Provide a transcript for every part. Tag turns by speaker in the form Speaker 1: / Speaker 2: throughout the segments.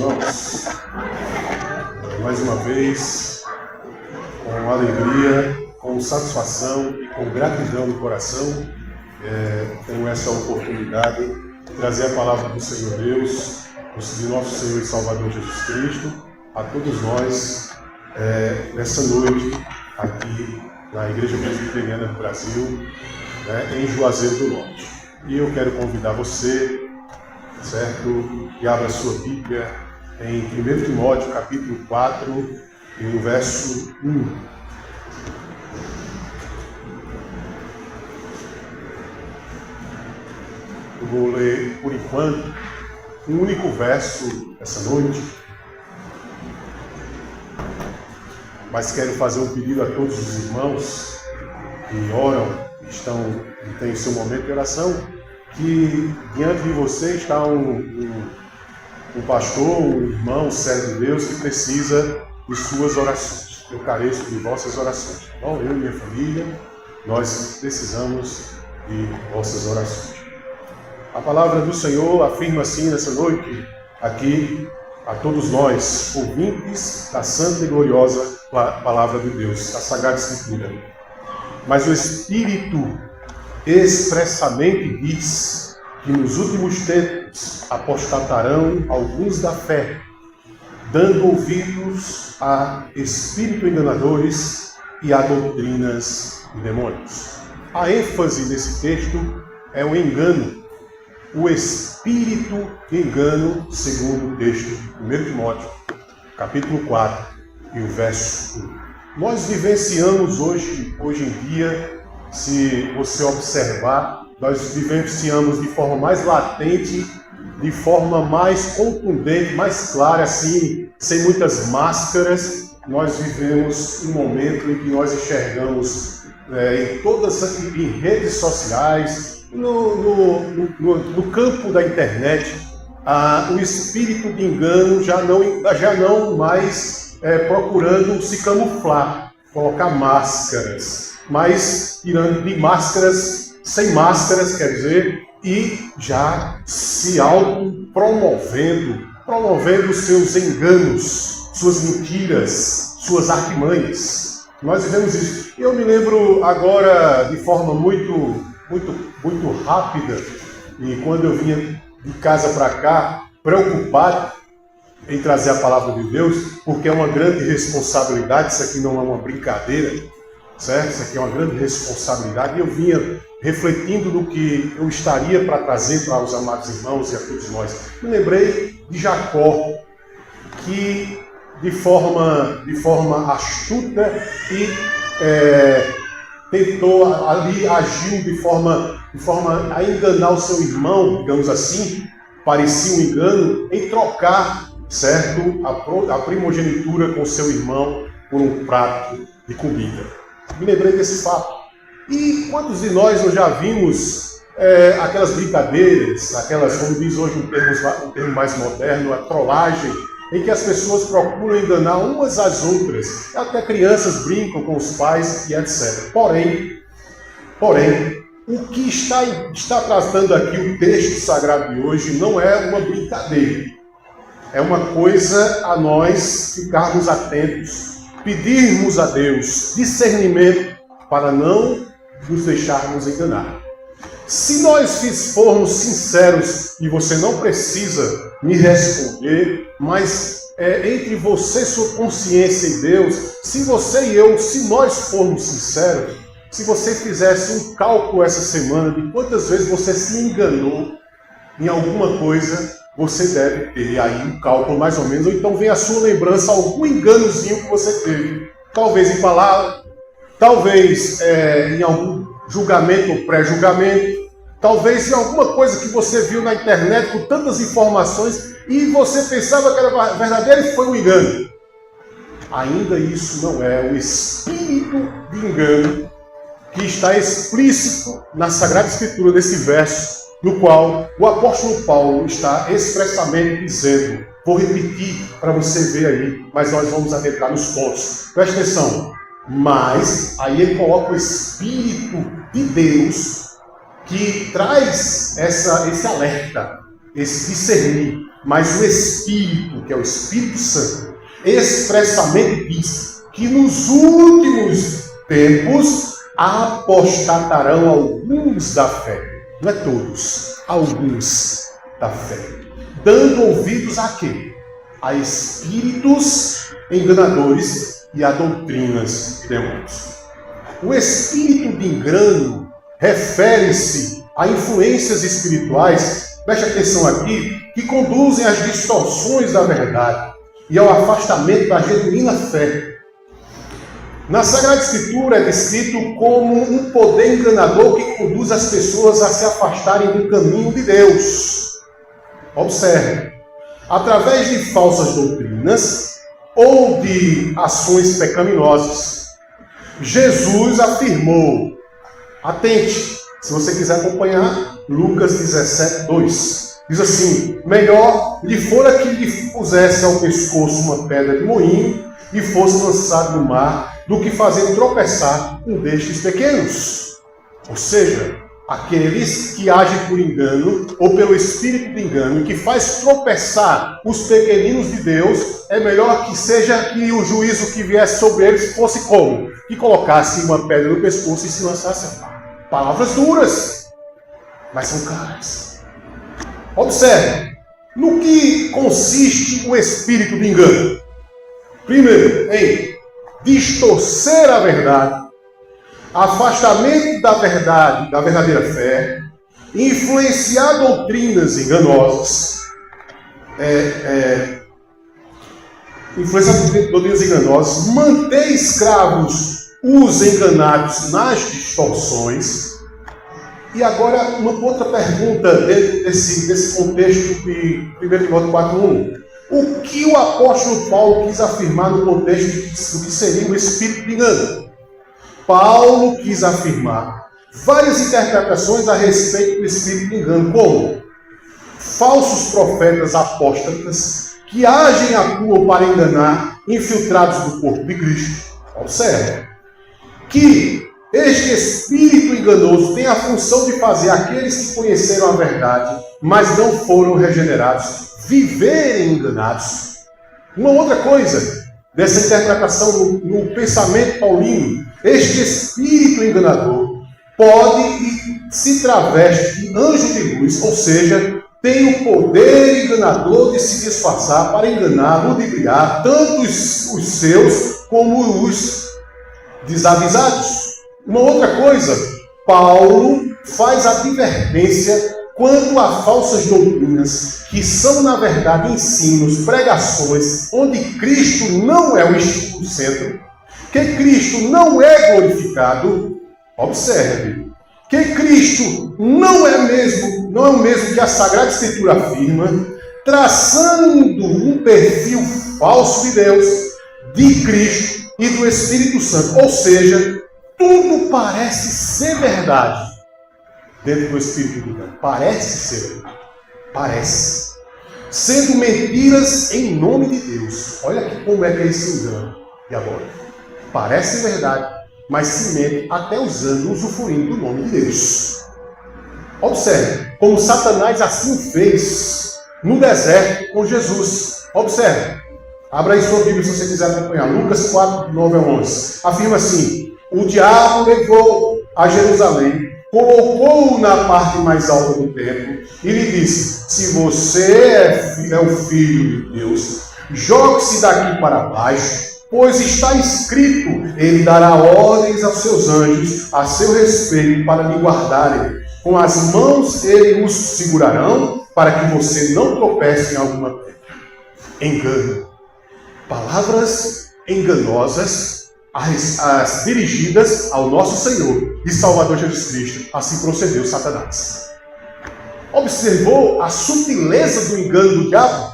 Speaker 1: irmãos, mais uma vez, com alegria, com satisfação e com gratidão no coração, tenho essa oportunidade de trazer a palavra do Senhor Deus, de nosso Senhor e Salvador Jesus Cristo, a todos nós, nessa noite, aqui na Igreja Presbiteriana do Brasil, em Juazeiro do Norte. E eu quero convidar você, certo, que abra a sua Bíblia em 1 Timóteo, capítulo 4, e no verso 1. Eu vou ler, por enquanto, um único verso essa noite, mas quero fazer um pedido a todos os irmãos que oram, que têm o seu momento de oração, que diante de você está um pastor, um irmão, um servo de Deus que precisa de suas orações. Eu careço de vossas orações. Bom, eu e minha família, nós precisamos de vossas orações. A palavra do Senhor afirma assim nessa noite, aqui, a todos nós, ouvintes da santa e gloriosa palavra de Deus, da Sagrada Escritura. Mas o Espírito expressamente diz que nos últimos tempos apostatarão alguns da fé, dando ouvidos a espíritos enganadores e a doutrinas de demônios. A ênfase nesse texto é o engano, o espírito de engano, segundo o texto de 1 Timóteo, capítulo 4, e o verso 1. Nós vivenciamos hoje em dia, se você observar, nós vivenciamos de forma mais latente, de forma mais contundente, mais clara, assim, sem muitas máscaras. Nós vivemos um momento em que nós enxergamos em redes sociais, no campo da internet, o espírito de engano já não mais procurando se camuflar, colocar máscaras, mas tirando de máscaras, sem máscaras, quer dizer, e já se autopromovendo, promovendo seus enganos, suas mentiras, suas artimanhas. Nós vivemos isso. Eu me lembro agora, de forma muito rápida, e quando eu vinha de casa para cá, preocupado em trazer a palavra de Deus, porque é uma grande responsabilidade, isso aqui não é uma brincadeira, certo? Isso aqui é uma grande responsabilidade, e eu vinha refletindo no que eu estaria para trazer para os amados irmãos e a todos nós. Me lembrei de Jacó, que de forma astuta e tentou ali, agiu de forma a enganar o seu irmão, digamos assim, parecia um engano, em trocar, certo, a primogenitura com seu irmão por um prato de comida. Me lembrei desse fato. E quantos de nós já vimos aquelas brincadeiras, aquelas, como diz hoje um termo mais moderno, a trollagem, em que as pessoas procuram enganar umas às outras, até crianças brincam com os pais e etc. Porém, o que está tratando aqui o texto sagrado de hoje não é uma brincadeira. É uma coisa a nós ficarmos atentos, pedirmos a Deus discernimento para não nos deixarmos enganar. Se nós formos sinceros, e você não precisa me responder, mas entre você, sua consciência e Deus, se você e eu, se nós formos sinceros, se você fizesse um cálculo essa semana de quantas vezes você se enganou em alguma coisa, você deve ter aí um cálculo mais ou menos, ou então vem à sua lembrança algum enganozinho que você teve, talvez em palavra, talvez em algum julgamento ou pré-julgamento, talvez em alguma coisa que você viu na internet com tantas informações e você pensava que era verdadeiro e foi um engano. Ainda isso não é o espírito de engano que está explícito na Sagrada Escritura, nesse verso, no qual o apóstolo Paulo está expressamente dizendo, vou repetir para você ver aí, mas nós vamos adentrar nos pontos. Presta atenção. Mas aí ele coloca o Espírito de Deus que traz esse alerta. esse discernir, mas o Espírito, que é o Espírito Santo, expressamente diz que nos últimos tempos apostatarão alguns da fé. Não é todos, alguns da fé. Dando ouvidos a quê? A espíritos enganadores e a doutrinas de demônios. O espírito de engano refere-se a influências espirituais, preste atenção aqui, que conduzem às distorções da verdade e ao afastamento da genuína fé. Na Sagrada Escritura é descrito como um poder enganador que conduz as pessoas a se afastarem do caminho de Deus. Observe, através de falsas doutrinas ou de ações pecaminosas. Jesus afirmou, atente, se você quiser acompanhar, Lucas 17, 2. Diz assim: melhor lhe fora que lhe pusesse ao pescoço uma pedra de moinho e fosse lançado no mar, do que fazer tropeçar um destes pequenos. Ou seja, aqueles que agem por engano, ou pelo espírito de engano, e que faz tropeçar os pequeninos de Deus, é melhor que seja que o juízo que viesse sobre eles fosse como? Que colocasse uma pedra no pescoço e se lançasse. Palavras duras, mas são claras. Observe, no que consiste o espírito de engano? Primeiro, em distorcer a verdade, afastamento da verdade, da verdadeira fé, influenciar doutrinas enganosas, manter escravos os enganados nas distorções. E agora, uma outra pergunta dentro desse contexto de 1 Timóteo 4:1. O que o apóstolo Paulo quis afirmar no contexto do que seria o espírito de engano? Paulo quis afirmar várias interpretações a respeito do espírito de engano, como falsos profetas apóstatas que agem e atuam para enganar infiltrados do corpo de Cristo. Observe que este espírito enganoso tem a função de fazer aqueles que conheceram a verdade, mas não foram regenerados, viverem enganados. Uma outra coisa dessa interpretação no pensamento paulino: este espírito enganador pode e se traveste de anjo de luz, ou seja, tem o poder enganador de se disfarçar para enganar, ludibriar tanto os seus como os desavisados. Uma outra coisa, Paulo faz advertência quanto a falsas doutrinas, que são, na verdade, ensinos, pregações, onde Cristo não é o instituto centro, que Cristo não é glorificado. Observe, que Cristo não é o mesmo que a Sagrada Escritura afirma, traçando um perfil falso de Deus, de Cristo e do Espírito Santo. Ou seja, tudo parece ser verdade dentro do Espírito de Deus. Parece ser verdade. Parece. Sendo mentiras em nome de Deus. Olha aqui como é que é esse engano. E agora? Parece verdade, mas se mente até usando, usufruindo do nome de Deus. Observe como Satanás assim fez no deserto com Jesus. Observe. Abra aí sua Bíblia se você quiser acompanhar. Lucas 4, 9 a 11. Afirma assim: o diabo levou a Jerusalém, colocou-o na parte mais alta do templo e lhe disse: se você é o Filho de Deus, jogue-se daqui para baixo, pois está escrito: ele dará ordens aos seus anjos a seu respeito para lhe guardarem. Com as mãos eles os segurarão, para que você não tropece em alguma pedra. Engano. Palavras enganosas as dirigidas ao nosso Senhor e Salvador Jesus Cristo. Assim procedeu Satanás. Observou a sutileza do engano do diabo?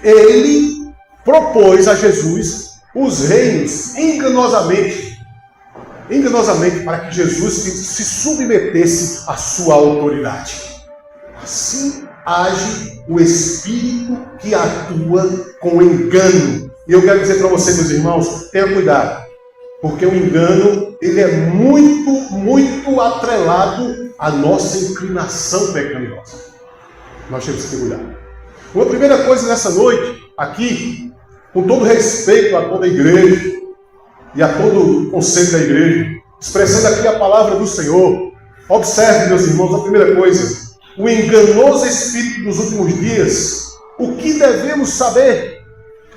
Speaker 1: Ele propôs a Jesus os reinos enganosamente para que Jesus se submetesse à sua autoridade. Assim age o espírito que atua com engano. E eu quero dizer para você, meus irmãos, tenha cuidado, porque o engano ele é muito, muito atrelado à nossa inclinação pecaminosa. Nós temos que ter cuidado. Uma primeira coisa nessa noite, aqui, com todo respeito a toda a igreja e a todo o conselho da igreja, expressando aqui a palavra do Senhor, observe, meus irmãos, a primeira coisa, o enganoso espírito dos últimos dias. O que devemos saber?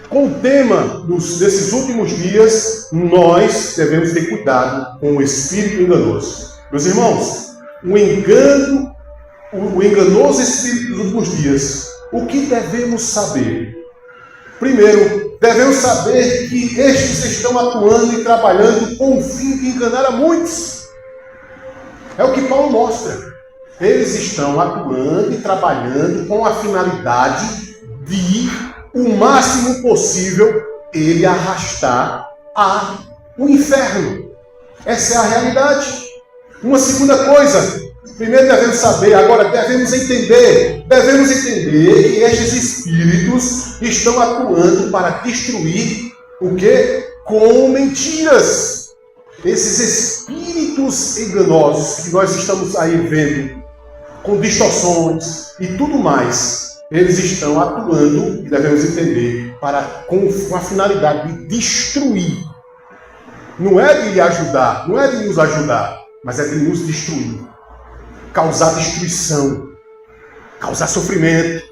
Speaker 1: Com o tema desses últimos dias, nós devemos ter cuidado com o espírito enganoso. Meus irmãos, o enganoso espírito dos últimos dias, o que devemos saber? Primeiro, devemos saber que estes estão atuando e trabalhando com o fim de enganar a muitos. É o que Paulo mostra. Eles estão atuando e trabalhando com a finalidade de, o máximo possível, ele arrastar o inferno. Essa é a realidade. Uma segunda coisa, primeiro devemos saber, agora devemos entender que estes espíritos estão atuando para destruir o quê? Com mentiras. Esses espíritos enganosos que nós estamos aí vendo, com distorções e tudo mais, eles estão atuando, e devemos entender, com a finalidade de destruir. Não é de lhe ajudar, não é de nos ajudar, mas é de nos destruir. Causar destruição, causar sofrimento,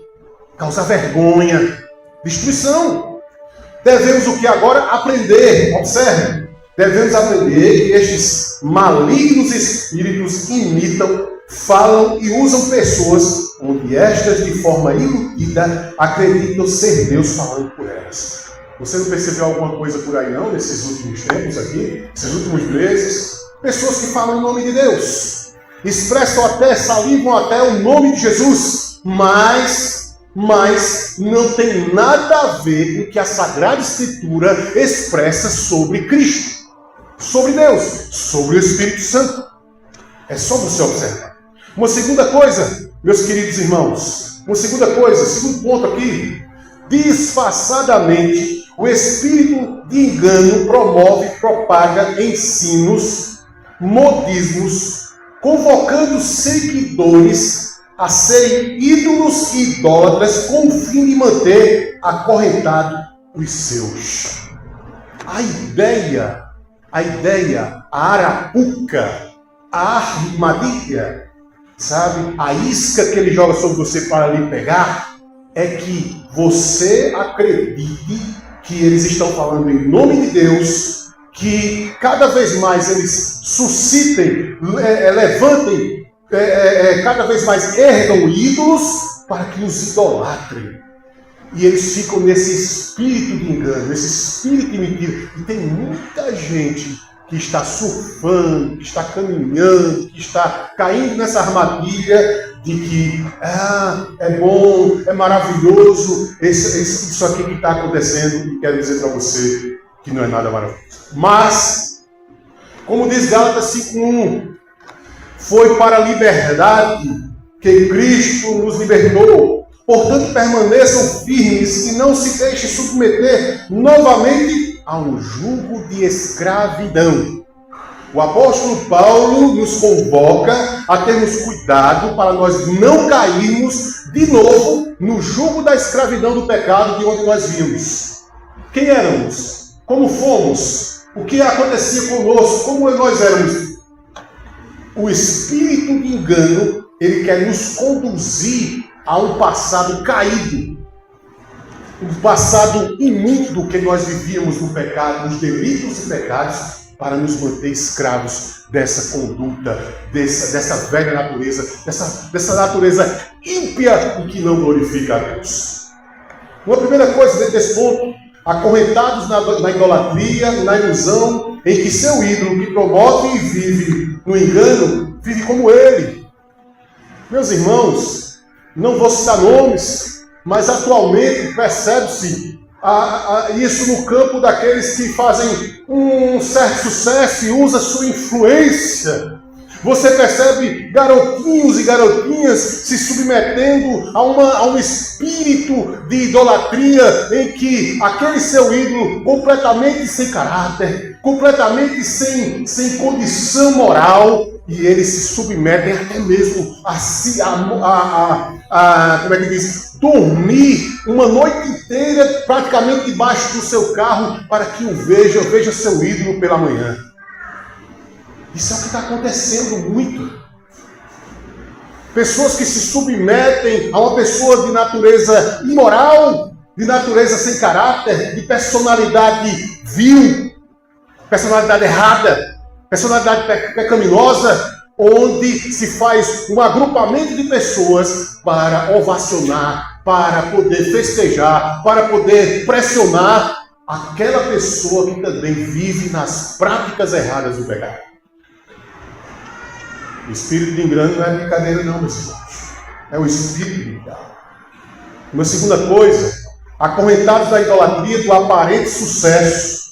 Speaker 1: causar vergonha, destruição. Devemos o que agora? Aprender. Observe. Devemos aprender que estes malignos espíritos imitam, falam e usam pessoas onde estas, de forma iludida, acreditam ser Deus falando por elas. Você não percebeu alguma coisa por aí não, nesses últimos tempos aqui, nesses últimos meses? Pessoas que falam em nome de Deus, expressam até, salivam até o nome de Jesus, mas não tem nada a ver com o que a Sagrada Escritura expressa sobre Cristo, sobre Deus, sobre o Espírito Santo. É só você observar. Uma segunda coisa, meus queridos irmãos, segundo ponto aqui, disfarçadamente, o espírito de engano promove e propaga ensinos, modismos, convocando seguidores a serem ídolos e idólatras com o fim de manter acorrentado os seus. A ideia, a arapuca, a armadilha, sabe? A isca que ele joga sobre você para lhe pegar é que você acredite que eles estão falando em nome de Deus, que cada vez mais eles suscitem, levantem, cada vez mais ergam ídolos para que os idolatrem. E eles ficam nesse espírito de engano, nesse espírito de mentira. E tem muita gente que está surfando, que está caminhando, que está caindo nessa armadilha de que é bom, é maravilhoso, isso aqui que está acontecendo, e quero dizer para você que não é nada maravilhoso. Mas, como diz Gálatas 5:1, foi para a liberdade que Cristo nos libertou. Portanto, permaneçam firmes e não se deixem submeter novamente a um jugo de escravidão. O apóstolo Paulo nos convoca a termos cuidado para nós não cairmos de novo no jugo da escravidão do pecado de onde nós vimos. Quem éramos? Como fomos? O que acontecia conosco? Como nós éramos? O espírito de engano, ele quer nos conduzir a um passado caído, um passado imundo que nós vivíamos no pecado, nos delitos e pecados, para nos manter escravos dessa conduta, dessa velha natureza, dessa natureza ímpia e que não glorifica a Deus. Uma primeira coisa dentro desse ponto, acorrentados na idolatria, na ilusão, em que seu ídolo, que promove e vive no engano, vive como ele. Meus irmãos, não vou citar nomes, mas atualmente percebe-se isso no campo daqueles que fazem um certo sucesso e usa sua influência Você percebe garotinhos e garotinhas se submetendo a um espírito de idolatria em que aquele seu ídolo, completamente sem caráter, completamente sem condição moral, e eles se submetem até mesmo como é que diz? Dormir uma noite inteira praticamente debaixo do seu carro para que veja seu ídolo pela manhã. Isso é o que está acontecendo muito. Pessoas que se submetem a uma pessoa de natureza imoral, de natureza sem caráter, de personalidade vil, personalidade errada, personalidade pecaminosa, onde se faz um agrupamento de pessoas para ovacionar, para poder festejar, para poder pressionar aquela pessoa que também vive nas práticas erradas do pecado. O espírito de engano não é brincadeira não, meus irmãos. É o espírito de engano. Uma segunda coisa, acorrentados da idolatria do aparente sucesso,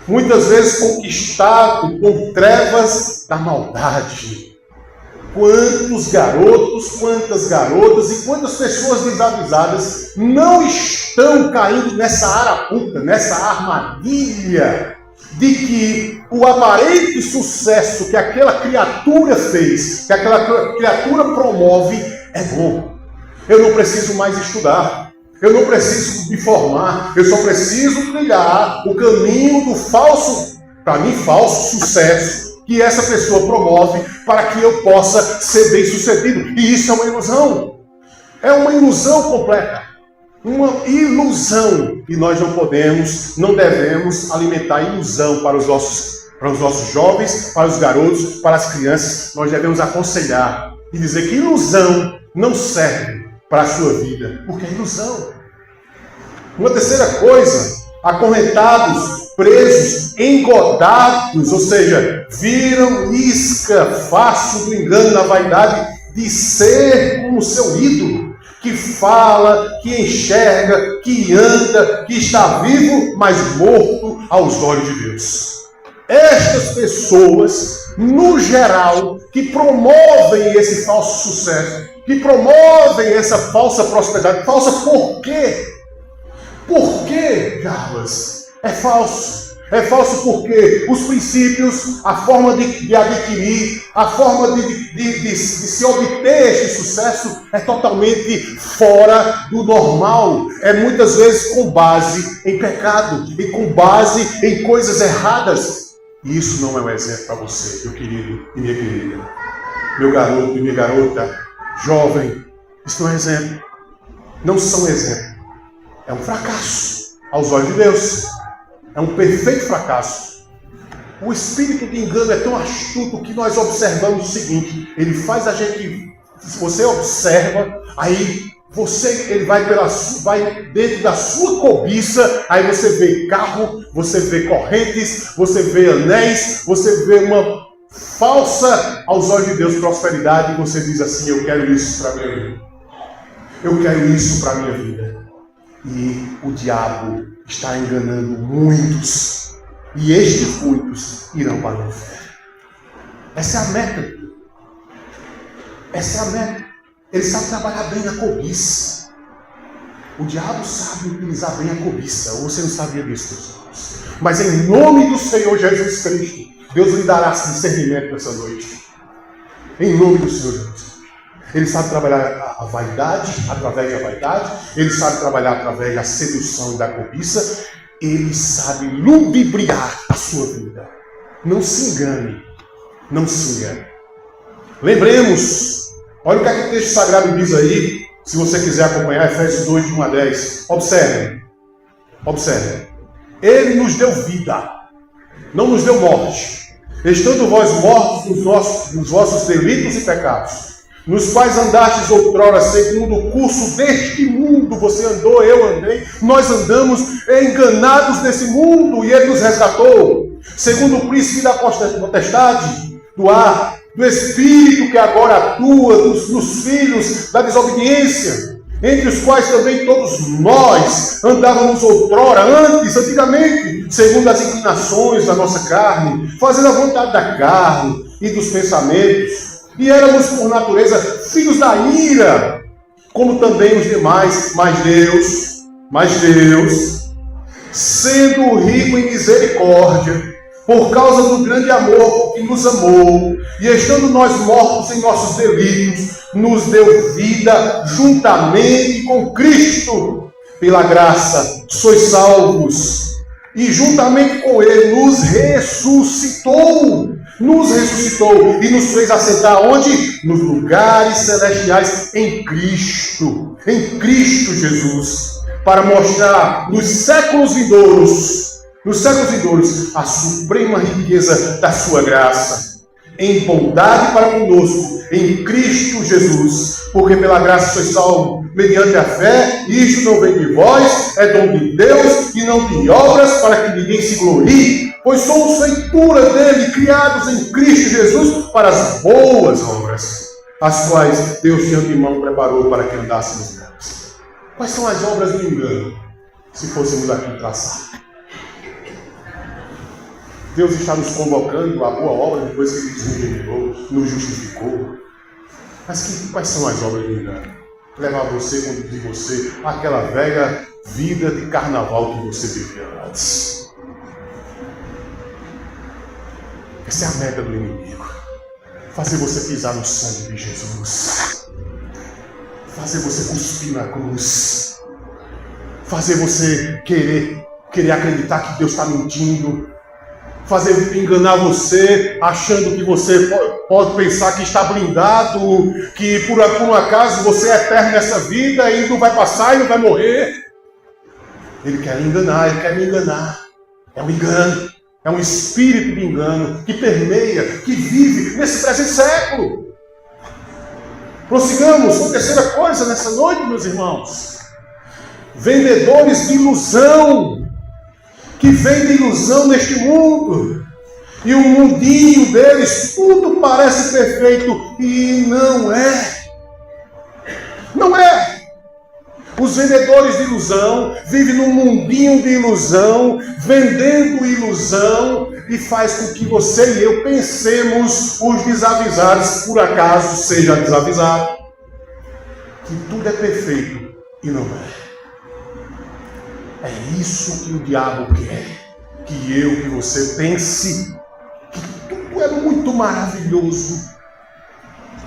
Speaker 1: muitas vezes conquistado com trevas da maldade. Quantos garotos, quantas garotas e quantas pessoas desavisadas não estão caindo nessa arapuca, nessa armadilha de que o aparente sucesso que aquela criatura fez, que aquela criatura promove, é bom. Eu não preciso mais estudar. Eu não preciso me formar, eu só preciso trilhar o caminho do falso, para mim, falso sucesso que essa pessoa promove para que eu possa ser bem sucedido. E isso é uma ilusão. É uma ilusão completa. Uma ilusão. E nós não podemos, não devemos alimentar ilusão para os nossos jovens, para os garotos, para as crianças. Nós devemos aconselhar e dizer que ilusão não serve para a sua vida, porque é ilusão. Uma terceira coisa, acorrentados, presos, engodados, ou seja, viram isca fácil do engano na vaidade de ser como seu ídolo, que fala, que enxerga, que anda, que está vivo, mas morto aos olhos de Deus. Estas pessoas, no geral, que promovem esse falso sucesso, que promovem essa falsa prosperidade. Falsa por quê? Por quê, Jarbas? É falso. É falso porque os princípios, a forma de adquirir, a forma de se obter este sucesso é totalmente fora do normal. É muitas vezes com base em pecado e com base em coisas erradas. E isso não é um exemplo para você, meu querido e minha querida. Meu garoto e minha garota, jovem, isso não é exemplo. Não são exemplo. É um fracasso aos olhos de Deus. É um perfeito fracasso. O espírito de engano é tão astuto que nós observamos o seguinte: ele faz a gente, se você observa, aí ele vai dentro da sua cobiça, aí você vê carro, você vê correntes, você vê anéis, você vê uma falsa, aos olhos de Deus, prosperidade, e você diz assim: eu quero isso para minha vida. Eu quero isso para minha vida. E o diabo está enganando muitos. E estes muitos irão para o inferno. Essa é a meta. Essa é a meta. Ele sabe trabalhar bem na cobiça. O diabo sabe utilizar bem a cobiça. Ou você não sabia disso, meus irmãos? Mas em nome do Senhor Jesus Cristo, Deus lhe dará discernimento nessa noite. Em nome do Senhor Jesus Cristo. Ele sabe trabalhar a vaidade, através da vaidade. Ele sabe trabalhar através da sedução e da cobiça. Ele sabe ludibriar a sua vida. Não se engane. Não se engane. Lembremos. Olha o que o texto sagrado diz aí. Se você quiser acompanhar, Efésios 2, de 1 a 10. Observe. Observe. Ele nos deu vida. Não nos deu morte. Estando vós mortos nos vossos delitos e pecados, nos quais andastes outrora segundo o curso deste mundo. Você andou, eu andei, nós andamos enganados nesse mundo, e Ele nos resgatou, segundo o príncipe da potestade do ar, do Espírito que agora atua nos filhos da desobediência, entre os quais também todos nós andávamos outrora, antigamente, segundo as inclinações da nossa carne, fazendo a vontade da carne, e dos pensamentos, e éramos por natureza filhos da ira, como também os demais, mas Deus, sendo rico em misericórdia, por causa do grande amor que nos amou, e estando nós mortos em nossos delitos, nos deu vida juntamente com Cristo. Pela graça sois salvos, e juntamente com Ele nos ressuscitou e nos fez assentar onde? Nos lugares celestiais em Cristo Jesus, para mostrar nos séculos vindouros, a suprema riqueza da sua graça, em bondade para conosco, em Cristo Jesus, porque pela graça sois salvos, mediante a fé, e isto não vem de vós, é dom de Deus, e não de obras, para que ninguém se glorie, pois somos feitura dele, criados em Cristo Jesus, para as boas obras, as quais Deus de antemão preparou para que andássemos nelas. Quais são as obras do engano? Se fôssemos aqui traçar. Deus está nos convocando à boa obra depois que Ele nos regenerou, nos justificou. Mas quais são as obras do engano? Levar você, conduzir você àquela velha vida de carnaval que você vivia antes. Essa é a meta do inimigo. Fazer você pisar no sangue de Jesus. Fazer você cuspir na cruz. Fazer você querer acreditar que Deus está mentindo. Fazer enganar você, achando que você pode pensar que está blindado, que por um acaso você é eterno nessa vida e não vai passar e não vai morrer. Ele quer enganar, ele quer me enganar. É um engano, é um espírito de engano que permeia, que vive nesse presente século. Prossigamos com a terceira coisa nessa noite, meus irmãos. Vendedores de ilusão, que vendem ilusão neste mundo. E o mundinho deles, tudo parece perfeito e não é. Não é. Os vendedores de ilusão vivem num mundinho de ilusão, vendendo ilusão, e faz com que você e eu pensemos, os desavisados, por acaso seja desavisado, que tudo é perfeito e não é. É isso que o diabo quer, que você pense que tudo é muito maravilhoso,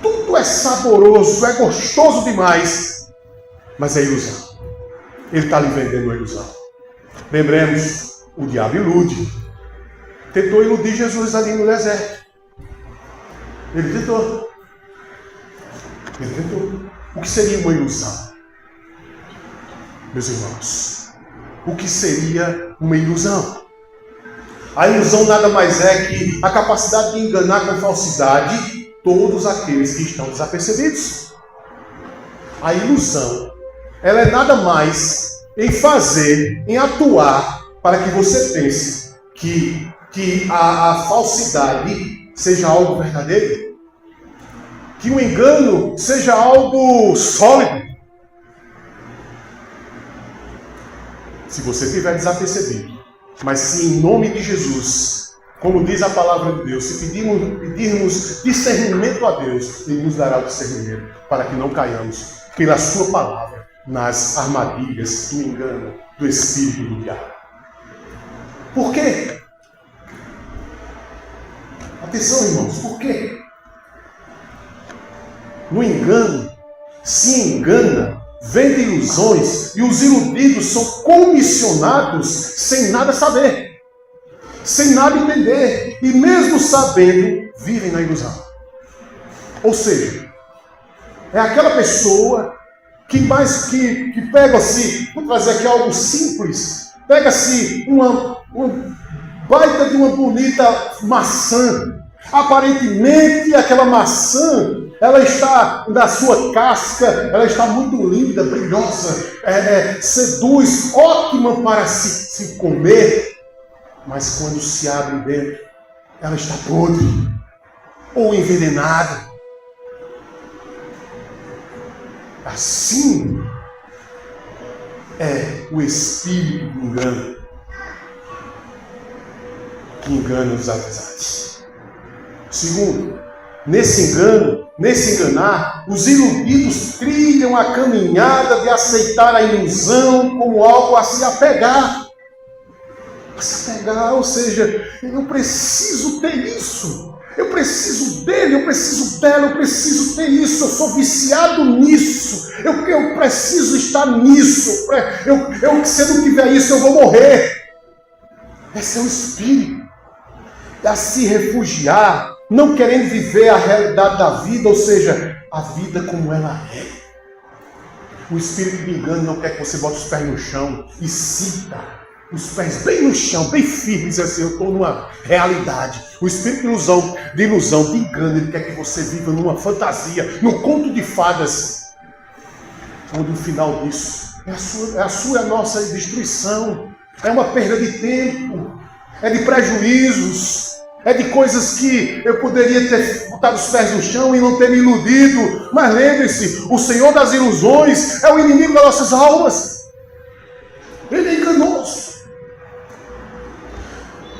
Speaker 1: tudo é saboroso, é gostoso demais, mas é ilusão. Ele está lhe vendendo uma ilusão. Lembremos, o diabo ilude. Tentou iludir Jesus ali no deserto. Ele tentou. O que seria uma ilusão? Meus irmãos, o que seria uma ilusão? A ilusão nada mais é que a capacidade de enganar com falsidade todos aqueles que estão desapercebidos. A ilusão, ela é nada mais em atuar para que você pense que a falsidade seja algo verdadeiro, que o engano seja algo sólido. Se você estiver desapercebido, mas se em nome de Jesus, como diz a palavra de Deus, se pedirmos discernimento a Deus, Ele nos dará o discernimento para que não caiamos pela sua palavra nas armadilhas do engano do espírito do diabo. Por quê? Atenção, irmãos, por quê? No engano, se engana, vende ilusões, e os iludidos são comissionados sem nada saber, sem nada entender, e mesmo sabendo, vivem na ilusão. Ou seja, é aquela pessoa que pega-se, vou trazer aqui algo simples, pega-se uma baita de uma bonita maçã. Aparentemente aquela maçã, ela está na sua casca, ela está muito linda, brilhosa, seduz, ótima para se comer, mas quando se abre dentro, ela está podre ou envenenada. Assim é o espírito do engano, que engana os avisados. Segundo, nesse enganar, os iludidos trilham a caminhada de aceitar a ilusão como algo a se apegar. A se apegar, ou seja, eu preciso ter isso. Eu preciso dele, eu preciso dela, eu preciso ter isso, eu sou viciado nisso, eu preciso estar nisso, se eu não tiver isso eu vou morrer. Esse é o espírito, a se refugiar, não querendo viver a realidade da vida, ou seja, a vida como ela é. O espírito de engano não quer que você bote os pés no chão e sinta os pés bem no chão, bem firmes, assim, eu estou numa realidade. O espírito de ilusão, de engano, ele quer que você viva numa fantasia, num conto de fadas, onde o final disso é a nossa destruição, é uma perda de tempo, é de prejuízos, é de coisas que eu poderia ter botado os pés no chão e não ter me iludido. Mas lembre-se, o Senhor das ilusões é o inimigo das nossas almas. Ele é enganoso.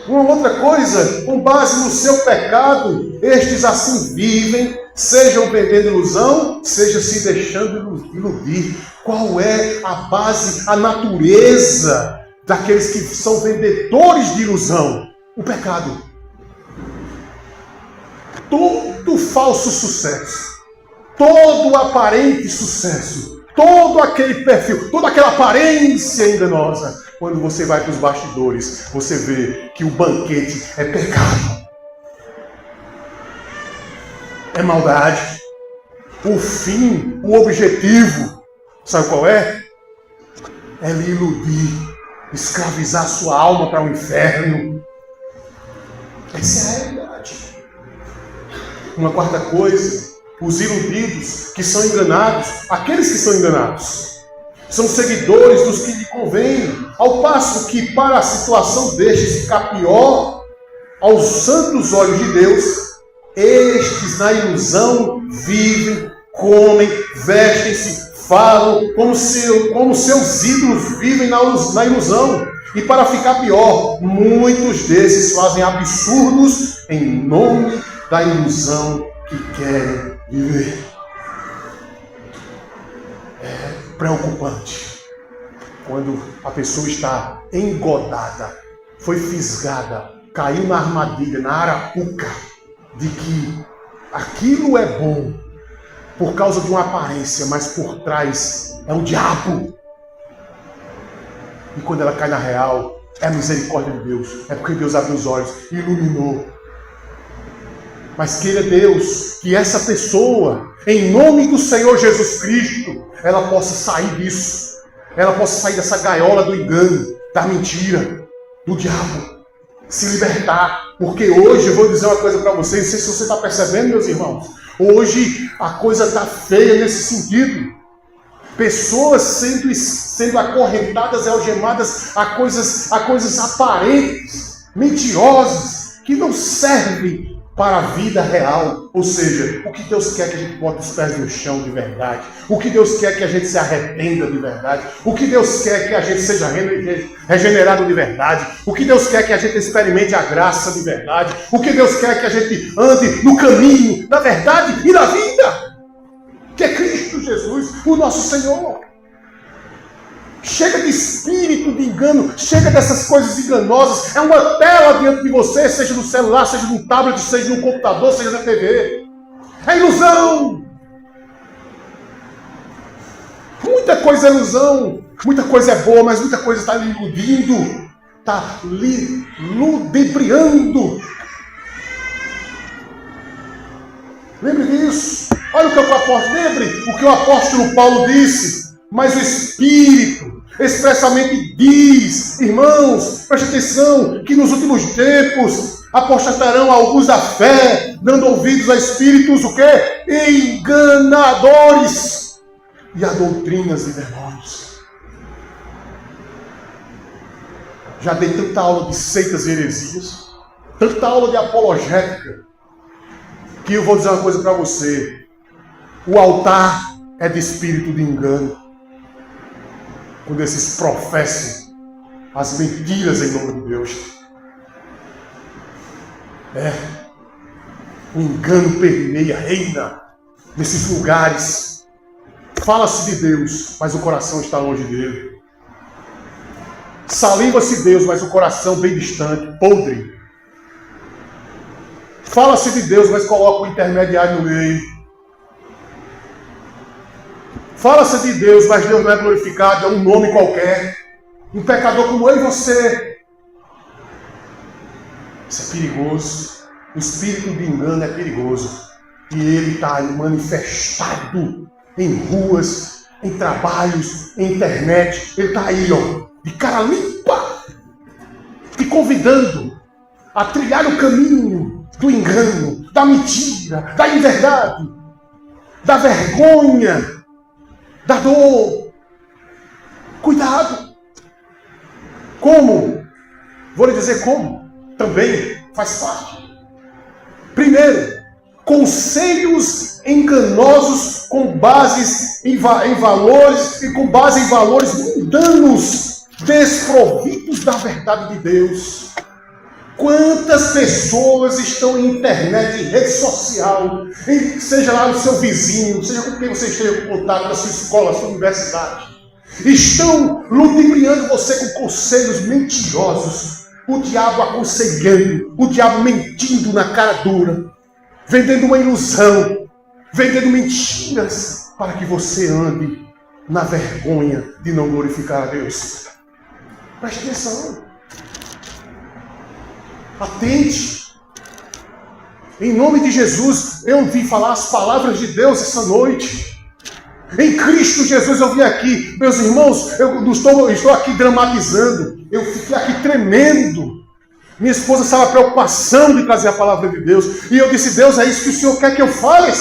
Speaker 1: Uma outra coisa, com base no seu pecado, estes assim vivem, sejam vendendo ilusão, seja se deixando iludir. Qual é a base, a natureza daqueles que são vendedores de ilusão? O pecado. Todo falso sucesso, todo aparente sucesso, todo aquele perfil, toda aquela aparência enganosa, quando você vai para os bastidores, você vê que o banquete é pecado, é maldade. O fim, o objetivo, sabe qual é? É lhe iludir, escravizar sua alma para o inferno. Essa é a realidade. Uma quarta coisa, os iludidos que são enganados, aqueles que são enganados, são seguidores dos que lhe convêm, ao passo que para a situação destes ficar pior, aos santos olhos de Deus, estes na ilusão vivem, comem, vestem-se, falam, como seus ídolos vivem na ilusão. E para ficar pior, muitos desses fazem absurdos em nome da ilusão que querem viver. É preocupante quando a pessoa está engodada, foi fisgada, caiu na armadilha, na arapuca de que aquilo é bom por causa de uma aparência, mas por trás é o diabo. E quando ela cai na real, é a misericórdia de Deus, é porque Deus abriu os olhos e iluminou. Mas queira Deus que essa pessoa, em nome do Senhor Jesus Cristo, ela possa sair disso. Ela possa sair dessa gaiola do engano, da mentira, do diabo. Se libertar. Porque hoje, eu vou dizer uma coisa para vocês, não sei se você está percebendo, meus irmãos. Hoje a coisa está feia nesse sentido. Pessoas sendo acorrentadas e algemadas a coisas aparentes, mentirosas, que não servem para a vida real. Ou seja, o que Deus quer que a gente bote os pés no chão de verdade. O que Deus quer que a gente se arrependa de verdade. O que Deus quer que a gente seja regenerado de verdade. O que Deus quer que a gente experimente a graça de verdade. O que Deus quer que a gente ande no caminho da verdade e da vida, que é Cristo Jesus, o nosso Senhor. Chega de espírito de engano, chega dessas coisas enganosas. É uma tela diante de você, seja no celular, seja no tablet, seja no computador, seja na TV. É ilusão. Muita coisa é ilusão, muita coisa é boa, mas muita coisa está lhe iludindo, está lhe ludibriando. Lembre disso. Olha o que o apóstolo, lembre o que o apóstolo Paulo disse. Mas o Espírito expressamente diz, irmãos, preste atenção, que nos últimos tempos apostatarão alguns da fé, dando ouvidos a espíritos, o quê? Enganadores, e a doutrinas de demônios. Já dei tanta aula de seitas e heresias, tanta aula de apologética, que eu vou dizer uma coisa para você. O altar é de espírito de engano. Quando esses professam as mentiras em nome de Deus. O engano permeia, reina nesses lugares. Fala-se de Deus, mas o coração está longe dele. Saliva-se Deus, mas o coração bem distante, podre. Fala-se de Deus, mas coloca o intermediário no meio. Fala-se de Deus, mas Deus não é glorificado, é um nome qualquer. Um pecador como eu e você. Isso é perigoso. O espírito de engano é perigoso. E ele está manifestado em ruas, em trabalhos, em internet. Ele está aí, ó, de cara limpa, te convidando a trilhar o caminho do engano, da mentira, da inverdade, da vergonha, da dor. Cuidado. Como? Vou lhe dizer como. Também faz parte. Primeiro, conselhos enganosos com bases em valores e com base em valores mundanos, desprovidos da verdade de Deus. Quantas pessoas estão em internet, em rede social, seja lá no seu vizinho, seja com quem você esteja em contato, na sua escola, na sua universidade, estão ludibriando você com conselhos mentirosos, o diabo aconselhando, o diabo mentindo na cara dura, vendendo uma ilusão, vendendo mentiras, para que você ande na vergonha de não glorificar a Deus. Preste atenção. Atente. Em nome de Jesus, eu vim falar as palavras de Deus essa noite. Em Cristo Jesus eu vim aqui. Meus irmãos, eu não estou aqui dramatizando. Eu fiquei aqui tremendo. Minha esposa estava a preocupação de trazer a palavra de Deus. E eu disse, Deus, é isso que o Senhor quer que eu fale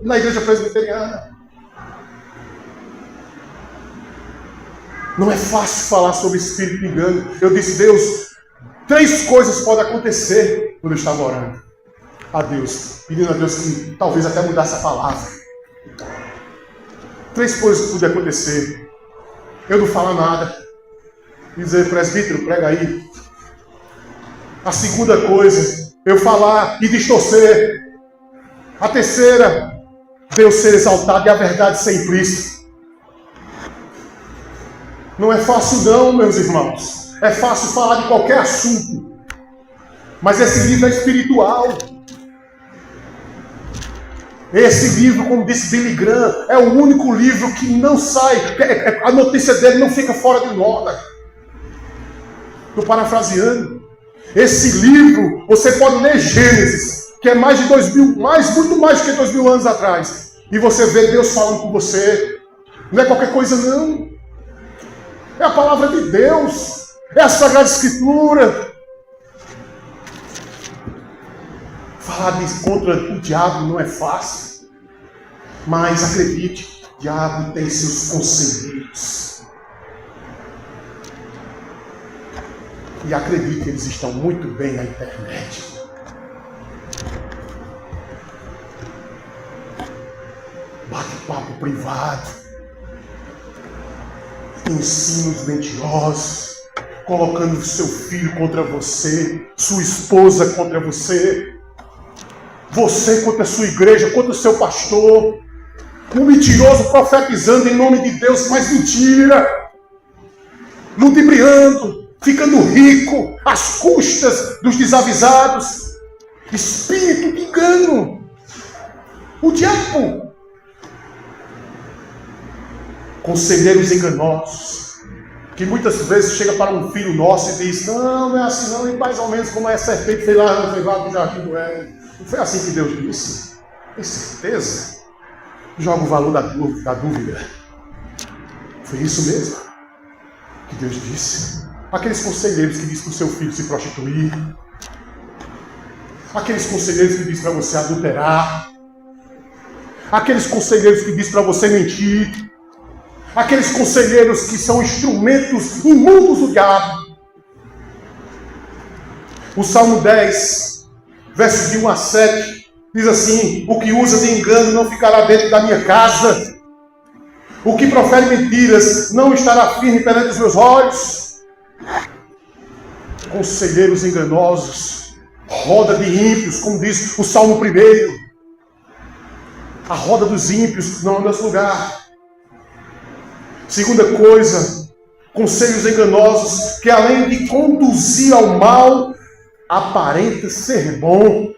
Speaker 1: na igreja presbiteriana. Não é fácil falar sobre espírito de engano. Eu disse, Deus, 3 coisas podem acontecer quando eu estava orando a Deus, pedindo a Deus que talvez até mudasse a palavra. 3 coisas que podiam acontecer. Eu não falar nada. E dizer, presbítero, prega aí. A segunda coisa, eu falar e distorcer. A terceira, Deus ser exaltado e a verdade ser implícita. Não é fácil não, meus irmãos. É fácil falar de qualquer assunto. Mas esse livro é espiritual. Esse livro, como disse Billy Graham, é o único livro que não sai. A notícia dele não fica fora de moda. Estou parafraseando. Esse livro, você pode ler Gênesis, que é mais de 2000, muito mais do que 2000 anos atrás. E você vê Deus falando com você. Não é qualquer coisa não. É a palavra de Deus. É a Sagrada Escritura. Falar contra o diabo não é fácil. Mas acredite, o diabo tem seus conselheiros. E acredite, eles estão muito bem na internet. Bate-papo privado. Ensinos mentirosos. Colocando seu filho contra você. Sua esposa contra você. Você contra a sua igreja, contra o seu pastor. Um mentiroso profetizando em nome de Deus, mas mentira. Ludibriando. Ficando rico às custas dos desavisados. Espírito de engano. O diabo. Conselheiros enganosos. Que muitas vezes chega para um filho nosso e diz, não é assim não, e mais ou menos como é a serpente fez lá no jardim do Éden. Não foi assim que Deus disse? Tem certeza? Joga o valor da dúvida. Foi isso mesmo que Deus disse. Aqueles conselheiros que dizem para o seu filho se prostituir. Aqueles conselheiros que dizem para você adulterar. Aqueles conselheiros que dizem para você mentir. Aqueles conselheiros que são instrumentos imundos do diabo. O Salmo 10, versos de 1 a 7, diz assim: o que usa de engano não ficará dentro da minha casa. O que profere mentiras não estará firme perante os meus olhos. Conselheiros enganosos roda de ímpios, como diz o Salmo 1. A roda dos ímpios não é nosso lugar. Segunda coisa, conselhos enganosos que além de conduzir ao mal, aparenta ser bom.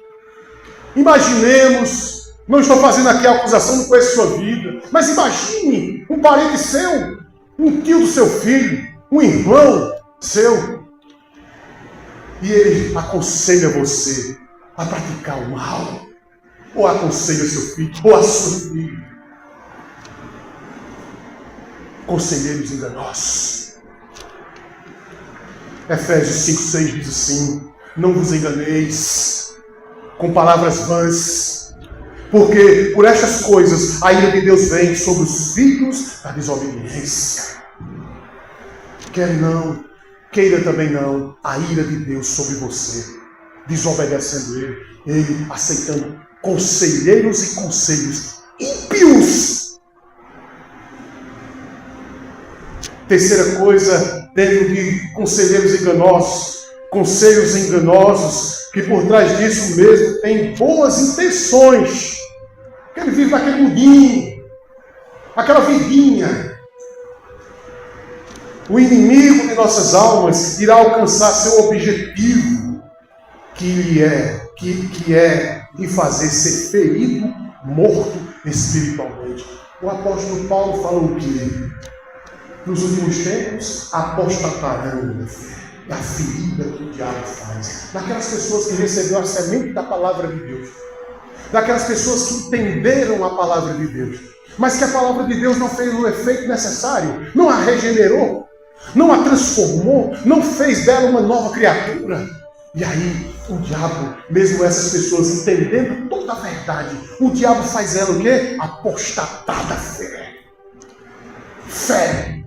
Speaker 1: Imaginemos, não estou fazendo aqui a acusação, não conheço sua vida, mas imagine um parente seu, um tio do seu filho, um irmão seu, e ele aconselha você a praticar o mal, ou aconselha seu filho, ou a sua filha. Conselheiros enganosos. Efésios 5:6 diz assim: não vos enganeis com palavras vãs, porque por estas coisas a ira de Deus vem sobre os filhos da desobediência. Quer não, queira também não, a ira de Deus sobre você, desobedecendo ele aceitando conselheiros e conselhos ímpios. Terceira coisa, dentro de conselheiros enganosos, conselhos enganosos, que por trás disso mesmo tem boas intenções. Que ele vive naquele mundinho, aquela vidinha. O inimigo de nossas almas irá alcançar seu objetivo, que é de fazer ser ferido, morto espiritualmente. O apóstolo Paulo falou o quê? Nos últimos tempos, apostatarão da fé. É a ferida que o diabo faz. Daquelas pessoas que receberam a semente da palavra de Deus. Daquelas pessoas que entenderam a palavra de Deus. Mas que a palavra de Deus não fez o efeito necessário. Não a regenerou. Não a transformou. Não fez dela uma nova criatura. E aí, o diabo, mesmo essas pessoas entendendo toda a verdade, o diabo faz ela o quê? Apostatar da fé. Fé.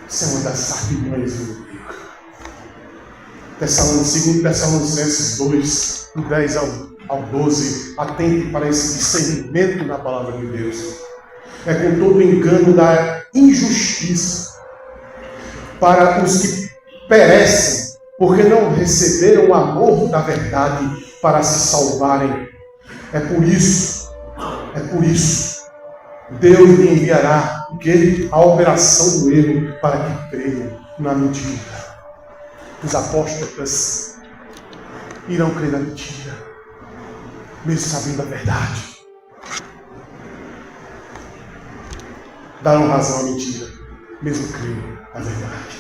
Speaker 1: Isso é uma das artimanhas do inimigo. 2 Tessalonicenses 2, do 10 ao 12, atente para esse discernimento da palavra de Deus. É com todo o engano da injustiça para os que perecem, porque não receberam o amor da verdade para se salvarem. É por isso, Deus lhe enviará a operação do erro para que creiam na mentira. Os apóstatas irão crer na mentira, mesmo sabendo a verdade. Darão razão à mentira, mesmo crendo na verdade.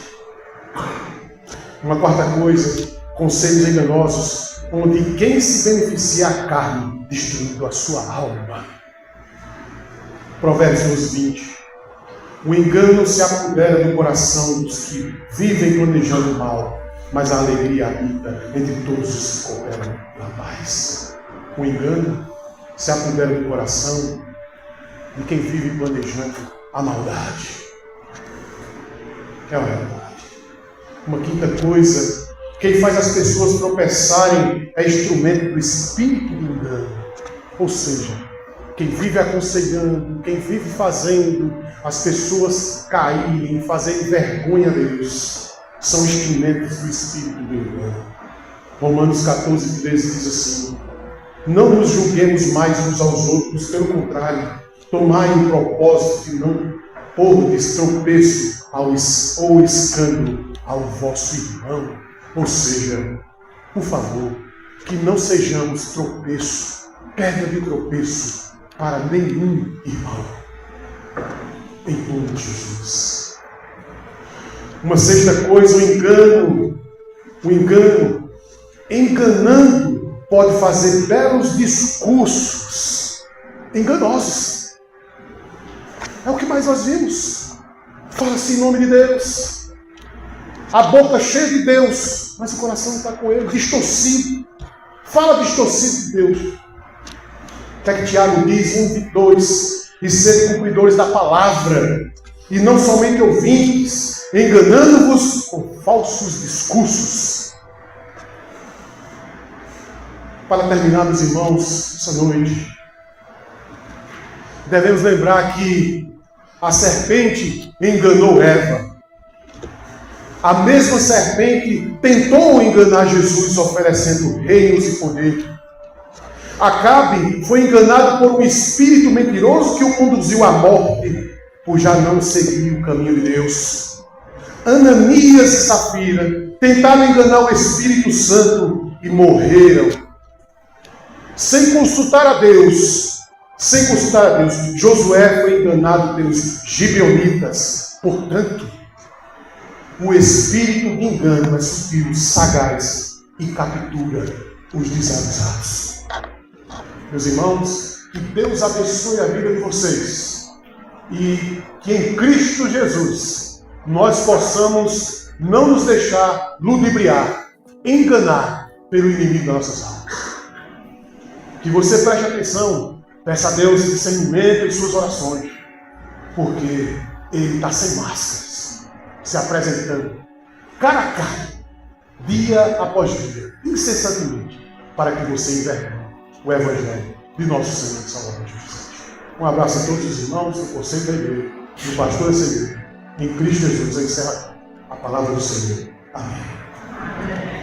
Speaker 1: Uma quarta coisa, conselhos enganosos, onde quem se beneficia a carne, destruindo a sua alma. Provérbios 12:20. O engano se apodera do coração dos que vivem planejando o mal, mas a alegria habita entre todos os que cooperam na paz. O engano se apodera do coração de quem vive planejando a maldade. É a verdade. Uma quinta coisa, quem faz as pessoas tropeçarem é instrumento do espírito do engano. Ou seja, quem vive aconselhando, quem vive fazendo as pessoas caírem, fazendo vergonha a Deus, são instrumentos do espírito do engano. Romanos 14:13 diz assim: não nos julguemos mais uns aos outros, pelo contrário, tomai o propósito de não pôr tropeço ou escândalo ao vosso irmão. Ou seja, por favor, que não sejamos tropeço, pedra de tropeço para nenhum irmão. Em nome de Jesus. Uma sexta coisa, o engano, enganando, pode fazer belos discursos enganosos. É o que mais nós vimos. Fala-se em nome de Deus. A boca cheia de Deus, mas o coração não está com ele, distorcido. Fala distorcido de Deus. O que é que Tiago diz? 1:2. E serem cumpridores da palavra, e não somente ouvintes, enganando-vos com falsos discursos. Para terminar, meus irmãos, essa noite, devemos lembrar que a serpente enganou Eva. A mesma serpente tentou enganar Jesus, oferecendo reinos e poder. Acabe foi enganado por um espírito mentiroso que o conduziu à morte, por já não seguir o caminho de Deus. Ananias e Safira tentaram enganar o Espírito Santo e morreram. Sem consultar a Deus, Josué foi enganado pelos gibeonitas. Portanto, o espírito de engano é sutil, sagaz e captura os desavisados. Meus irmãos, que Deus abençoe a vida de vocês e que em Cristo Jesus nós possamos não nos deixar ludibriar, enganar pelo inimigo das nossas almas. Que você preste atenção, peça a Deus discernimento em suas orações, porque Ele está sem máscaras, se apresentando cara a cara, dia após dia, incessantemente, para que você envergonhe o Evangelho de nosso Senhor e Salvador Jesus Cristo. Um abraço a todos os irmãos do Conselho da Igreja, do pastor dessa igreja. Em Cristo Jesus, eu encerro a palavra do Senhor. Amém.